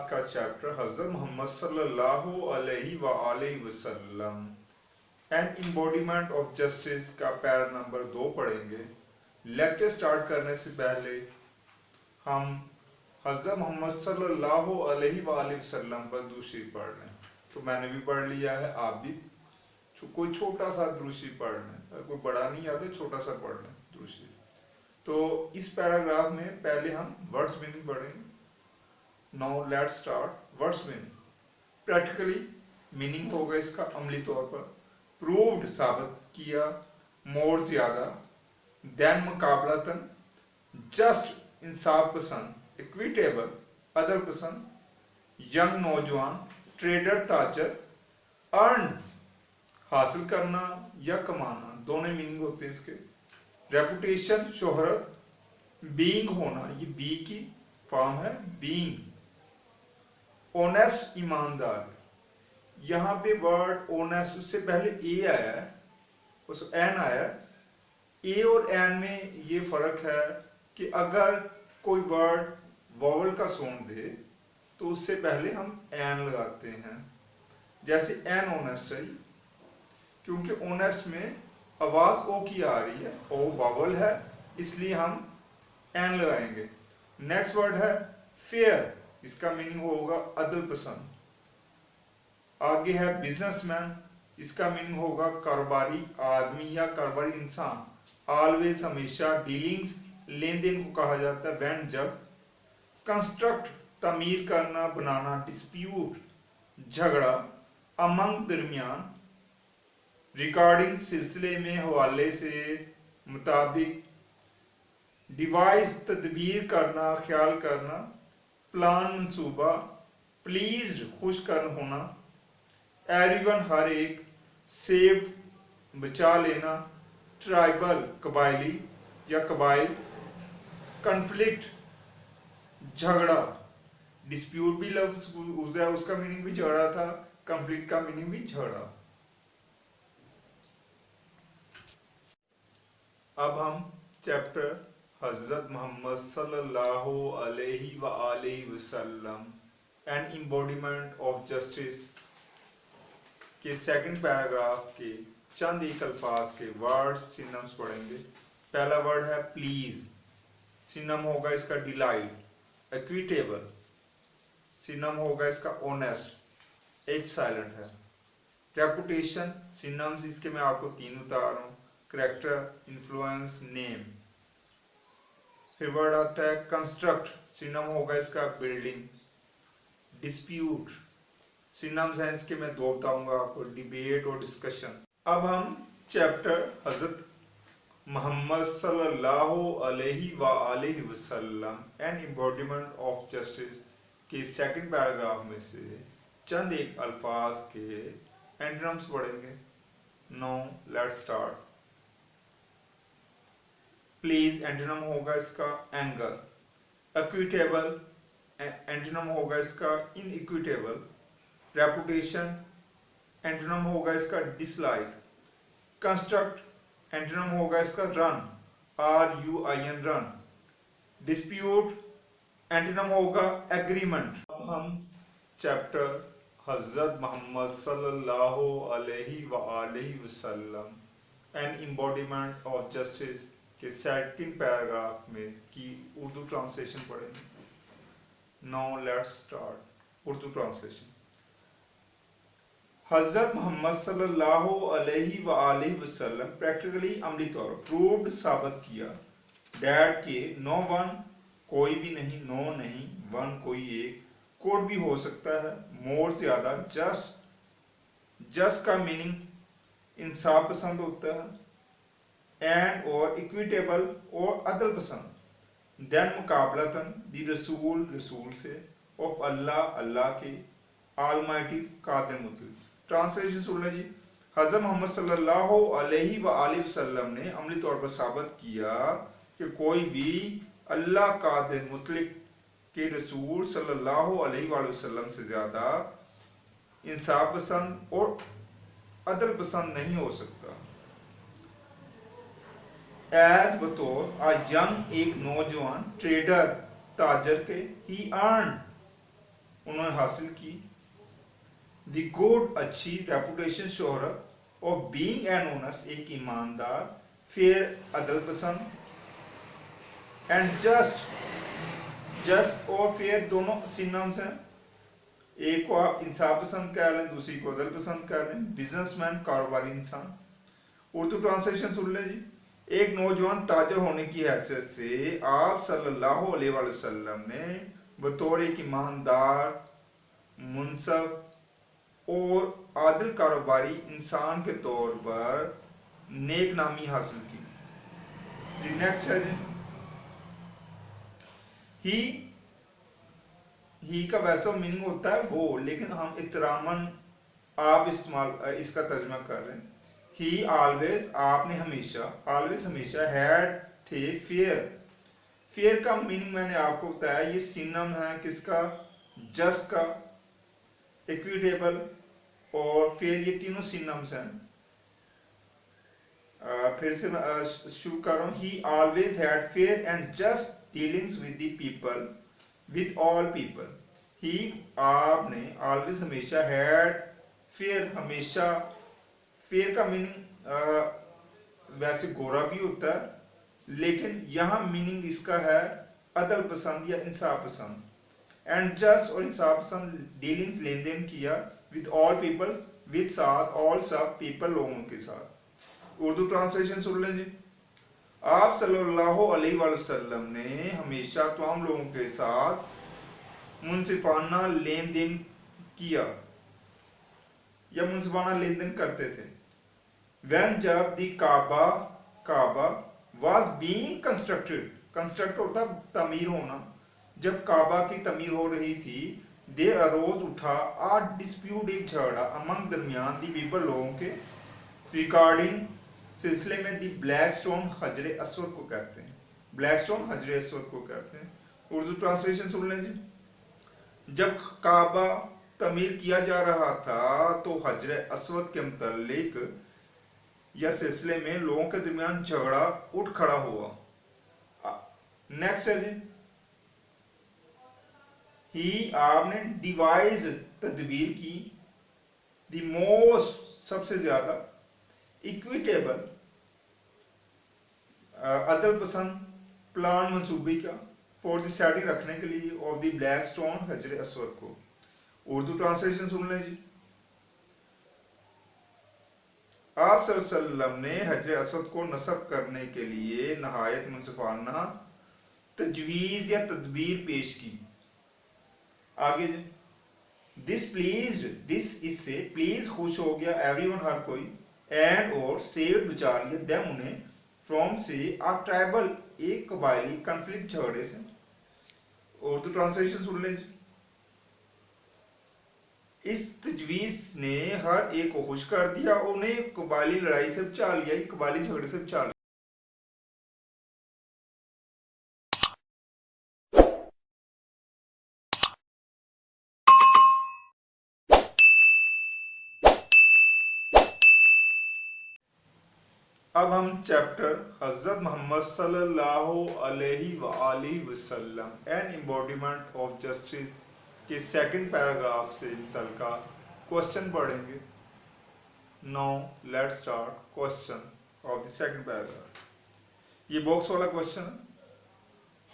का चैप्टर हज़रत मोहम्मद सल्लल्लाहु अलैहि वसल्लम एंड इम्बॉडीमेंट ऑफ जस्टिस का पैरा नंबर 2 पढ़ेंगे। लेक्चर स्टार्ट करने से पहले हम हज़रत मोहम्मद सल्लल्लाहु अलैहि वसल्लम पर दूसरी पढ़ लें। तो मैंने भी पढ़ लिया है, आप भी कोई छोटा सा दूसरी पढ़ लें, कोई बड़ा नहीं आता, छोटा सा पढ़ लें दूसरी। तो इस पैराग्राफ में पहले हम वर्ड्स मीनिंग पढ़ेंगे। Now let's start words meaning. Practically meaning होगा इसका अमली तौर पर प्रूव्ड साबित किया, मोर ज्यादा, देन मुकाबलतन, जस्ट इंसाफ पसंद, इक्विटेबल अदल पसंद, यंग नौजवान, ट्रेडर ताजर, अर्न हासिल करना या कमाना, दोनों मीनिंग होते हैं इसके। रेपुटेशन शोहरत, बीइंग होना, ये बी की फॉर्म है बीइंग। ऑनेस्ट ईमानदार, यहाँ पे वर्ड ऑनेस्ट उससे पहले ए आया है, उस एन आया है। ए और एन में ये फर्क है कि अगर कोई वर्ड वॉवल का साउंड दे तो उससे पहले हम एन लगाते हैं, जैसे एन ऑनेस्ट है, क्योंकि ऑनेस्ट में आवाज ओ की आ रही है, ओ वॉवल है, इसलिए हम एन लगाएंगे। नेक्स्ट वर्ड है फेयर, इसका मीनिंग होगा अदल पसंद। आगे है बिजनेसमैन, इसका मीनिंग होगा कारोबारी आदमी या कारोबारी इंसान। ऑलवेज हमेशा, डीलिंग्स लेन देन को कहा जाता है, व्हेन जब। कंस्ट्रक्ट तामीर करना बनाना, डिस्प्यूट झगड़ा, अमंग दरमियान, रिकॉर्डिंग सिलसिले में हवाले से मुताबिक, डिवाइस तदबीर करना ख्याल करना, प्लान मंसूबा, प्लीज खुश कर होना, एवरीवन हर एक, सेव्ड बचा लेना, ट्राइबल कबायली या कबाइल, कन्फ्लिक्ट झगड़ा, डिस्प्यूट भी लफ्ज उसका मीनिंग भी झगड़ा था, कन्फ्लिक्ट का मीनिंग भी झगड़ा। अब हम चैप्टर हज़रत मोहम्मद सल्लल्लाहु अलैहि वसल्लम एंड इम्बॉडीमेंट ऑफ जस्टिस के सेकंड पैराग्राफ के चंद एक अल्फाज के वर्ड्स सिनम्स पढ़ेंगे। पहला वर्ड है प्लीज, सिनम होगा इसका डिलाइट। इक्विटेबल, सिनम होगा इसका ऑनेस्ट, एच साइलेंट है। रेपुटेशन, सिनम्स इसके मैं आपको 3 बता रहा हूँ, करेक्टर, इन्फ्लुएंस, नेम। फिर वर्ड आता है कंस्ट्रक्ट, सिनम होगा इसका बिल्डिंग। डिस्प्यूट, सिनम्स हैं इसके मैं 2 बताऊंगा आपको, डिबेट और डिस्कशन। अब हम चैप्टर हजरत मोहम्मद सल्लल्लाहु अलैहि वसल्लम एंड इम्बॉडीमेंट ऑफ जस्टिस के सेकंड पैराग्राफ में से चंद एक अल्फाज के एंटोनिम्स पढ़ेंगे। Now let's start. Please antonym होगा इसका एंगर। इक्विटेबल एंटोनिम होगा इसका इनइक्विटेबल। रेपुटेशन एंटोनिम होगा इसका डिसलाइक। कंस्ट्रक्ट एंटोनिम होगा इसका run, RUIN run. Dispute antonym होगा एग्रीमेंट। अब हम चैप्टर हज़रत मोहम्मद सल्लल्लाहु अलैहि वसल्लम एंड इम्बॉडीमेंट ऑफ जस्टिस के सेकंड पैराग्राफ में की उर्दू ट्रांसलेशन पढ़ेंगे। Now let's start Urdu translation. हज़रत मोहम्मद सल्लल्लाहु अलैहि वसल्लम प्रैक्टिकली अमली तौर पर प्रूव्ड साबित किया, दैट के नो वन कोई भी नहीं, नो नहीं, वन कोई एक, कोड भी हो सकता है, मोर ज्यादा, जस्ट का मीनिंग इंसाफ पसंद होता है, एंड और इक्विटेबल और अदल पसंद, देन मुकाबलतन दी रसूल रसूल से, ऑफ अल्लाह अल्लाह के, आलमाइटी कादिर मुतलक। ट्रांसलेशन सुन लो जी। हज़रत मोहम्मद सल्लल्लाहु अलैहि वसल्लम ने अमली तौर पर साबित किया कि कोई भी अल्लाह कादिर मुतलक के रसूल सल्लल्लाहु अलैहि वसल्लम से ज्यादा इंसाफ पसंद और अदल पसंद नहीं हो सकता। एज बतौर यंग एक नौजवान, ट्रेडर ताजर के, ही अर्न उन्होंने हासिल की। द गुड अच्छी, रेपुटेशन शोहरत ऑफ बीइंग एन ऑनेस्ट एक ईमानदार, फेयर अदल पसंद, एंड जस्ट, जस्ट और फेयर दोनों सिनोनिम्स हैं। एक को आप इंसाफ पसंद कह लें, दूसरी को अदल पसंद कह लें। बिजनेसमैन कारोबारी इंसान। उर्दू ट्रांसलेशन सुन लें जी। एक नौजवान ताजर होने की हैसियत से आप सल्लल्लाहु अलैहि वसल्लम ने बतौर एक ईमानदार, मुनसफ और आदिल कारोबारी इंसान के तौर पर नेक नामी हासिल की। नेक्स्ट है जी, ही का वैसा मीनिंग होता है वो, लेकिन हम इतरामन आप इस्तेमाल इसका तर्जमा कर रहे हैं। ही ऑलवेज, आपने हमेशा, ऑलवेज हमेशा, हैड थे, फेयर, फेयर का मीनिंग मैंने आपको बताया, ये सिनोनिम है किसका, जस्ट का, इक्विटेबल और फेयर, ये तीनों सिनोनिम्स हैं। फिर से मैं शुरू कर रहा हूँ। He always had fair and just dealings with the people, with all people. He, आपने, ऑलवेज हमेशा, हैड फेयर हमेशा, फेयर का मीनिंग वैसे गोरा भी होता है, लेकिन यहां मीनिंग इसका है अदल पसंद या इंसाफ पसंद। एंड जस्ट और इंसाफ पसंद, डीलिंग्स लेन देन किया, विद ऑल पीपल, विद साथ, ऑल सब पीपल लोगों के साथ। उर्दू ट्रांसलेशन सुन लें जी। आप सल्लल्लाहु अलैहि वसल्लम ने हमेशा तमाम लोगों के साथ मुनसिफाना लेन देन किया या मुनसिफाना लेन देन करते थे। When जब दी काबा, काबा was being constructed, कंस्ट्रक्ट होता तमीर होना, जब काबा की तमीर हो रही थी, देर अरोज उठा, आ डिस्प्यूट एक झगड़ा, अमंग दरमियान दी पीपल लोगों के, रिकॉर्डिंग सिलसिले में दी ब्लैक स्टोन हजरे असवद को कहते हैं, ब्लैक स्टोन हजरे असवद को कहते हैं। उर्दू ट्रांसलेशन सुन लें जी। जब काबा तमीर किया जा रहा था तो हजरे असवद के मुतल्लिक या सिलसिले में लोगों के दरमियान झगड़ा उठ खड़ा हुआ। नेक्स्ट है जी, ही, आपने, डिवाइज तदबीर की, द मोस्ट सबसे ज्यादा, इक्विटेबल अदल पसंद, प्लान मंसूबी का, फॉर द सेटिंग रखने के लिए, ऑफ द ब्लैक स्टोन हजरे असवद को। उर्दू ट्रांसलेशन सुन लें जी। आप सल्लल्लाहु ने हजर असद को नस्ब करने के लिए नहायत मुनसिफाना तजवीज या तदबीर पेश की। आगे दिस प्लीज, दिस इससे, प्लीज खुश हो गया, एवरीवन हर कोई, एंड और सेव बचा लिया, देम उन्हें, फ्रॉम से, आ ट्राइबल एक कबायली, कन्फ्लिक्ट झगड़े से। उर्दू ट्रांसलेशन सुन लें। इस तजवीज ने हर एक को खुश कर दिया, उन्हें कबायली लड़ाई से बचा लिया, कबायली झगड़े से बचा लिया। अब हम चैप्टर हजरत मोहम्मद सल्लल्लाहु अलैहि वसल्लम एन एम्बॉडीमेंट ऑफ जस्टिस के सेकंड पैराग्राफ से मुतल्लिका क्वेश्चन पढ़ेंगे। Now let's start question of the second paragraph. ये बॉक्स वाला क्वेश्चन है।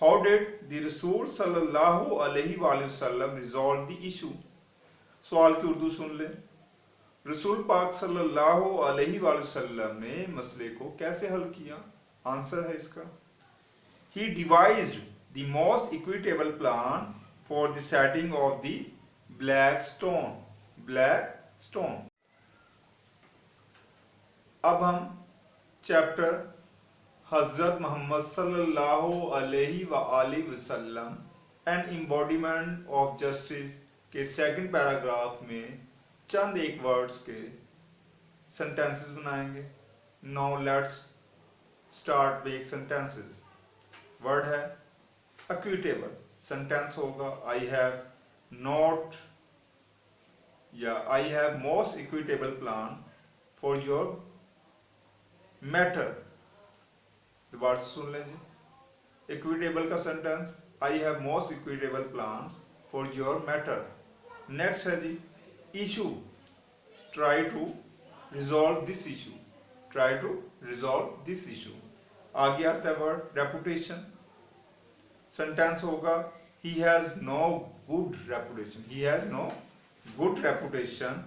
हाउ डिड द रसूल सल्लल्लाहु अलैहि वसल्लम रिजॉल्व द इशू। सवाल की उर्दू सुन लें। रसूल पाक सल्लल्लाहु अलैहि वसल्लम ने मसले को कैसे हल किया। आंसर है इसका, he devised the most equitable plan for the setting of the black stone, black stone. अब हम चैप्टर हजरत मोहम्मद सल्लल्लाहु अलैहि वसल्लम एन एम्बॉडीमेंट ऑफ जस्टिस के सेकंड पैराग्राफ में चंद एक वर्ड्स के सेंटेंसेस बनाएंगे। Now let's start with sentences. Word है इक्विटेबल, सेंटेंस होगा आई हैव नॉट या I have most equitable plan for your matter. Word सुन लीजिए। इक्विटेबल का sentence, I have most equitable plan for your matter. Next है जी issue, try to resolve this issue, try to resolve this issue. आगे आता है word reputation. Sentence होगा he has no good reputation, he has no good reputation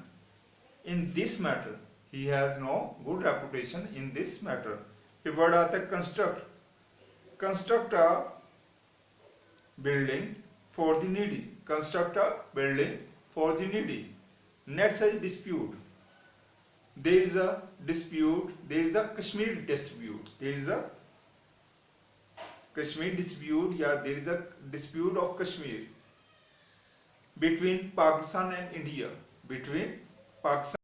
in this matter, he has no good reputation in this matter. फिर word आता है construct, construct a building for the needy, construct a building for the needy. Next है dispute, there is a dispute, there is a Kashmir dispute, there is a Kashmir dispute, या there is a dispute of Kashmir between Pakistan and India, between Pakistan